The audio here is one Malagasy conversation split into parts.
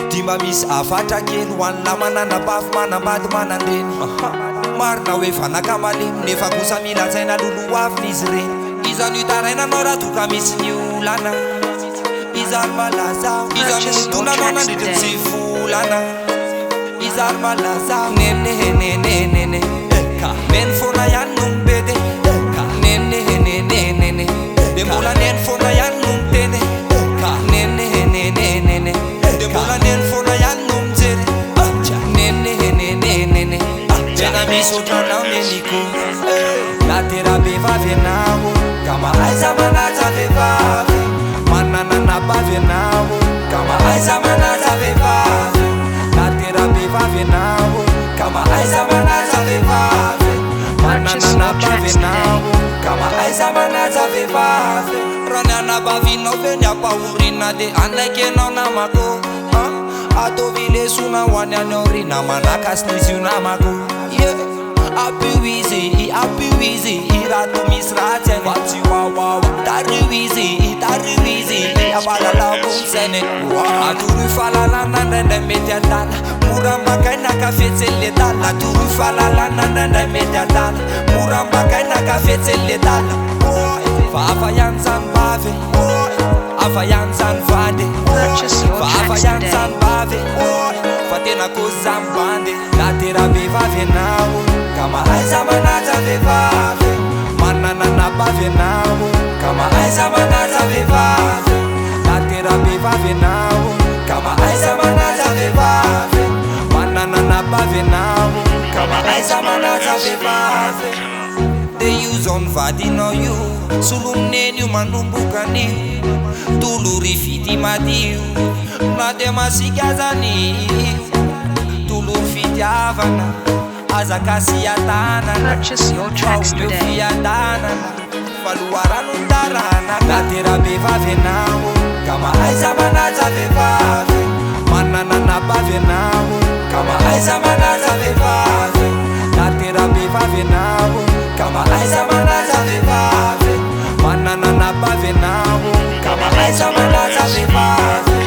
Dima misy afatra kely hoan'la manana bafy manambady manandreny marina hoe vanaka malemy nefa kosa milatsaina lolo avy izy reny izany tarainanao raha toka misy ny olana izany malaza izany tonanao nandritra tsy volana izany malaza nenenenenene neny fona ihany no mibedy nenenenenene de mbola neny fona ihany no miteny nenenenenene de mbola neny fona ihany no mijery nenenenenene tena misy otranao neniko na tera be vavy anao ka mahaiza manaja vehivavy mananana bavy anao ka mahaiza manaja vehivavy na tera be vavy anao ka mahaiza manaja vehivavy mananana bavy anao ka mahaiza manaja vehivavy raha ny anabavinao ve ny ampahorina de anaikenao namako ataovy lesona ho any any aorina manakas n'izy io namako apuizy raha no misy ratsy any vatsy wawaw taruizy afalalako misainy atoroy fahalalana ndraindray mety atana morambakaina kafetsely tala atoroy fahalalana ndraindray mety atana morambakaina kafetsely tala fa afa ihany zany bavy afa ihany zany vady fa afa ihany zany bavy fa tena kozy zany bandy la tera vehivavy anao ka mahaiza manaja vehivavy mananana bavy anao ka mahaiza manaja vehivavy la tera vehivavy anao ka mahaiza manaja vehivavy mananana bavy anao ka mahaiza manaja vehivavy de io zao ny vadinao io solomineny io manomboka anio tolory fity madio na de masika zany tolory fitiavana azakasy atanana aomeo fiadanana faluarano tarana la tera vehivavy anao ka mahaiza manaja vehivavy mananana bavy anao ka mahaiza manaja vehivavy la tera vehivavy anao ka mahaiza manaja vehivavy mananana bavy anao ka mahaiza manaja vehivavy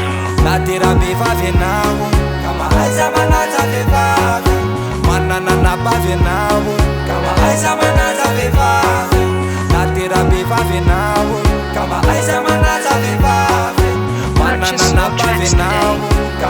la tera vehivavy anao ka mahaiza manaja vehivavy mananana bavy anao ka mahaiza manaja vehivavy la tera vehivavy anao ka mahaiza manaja vehivavy mananana bavy anao ka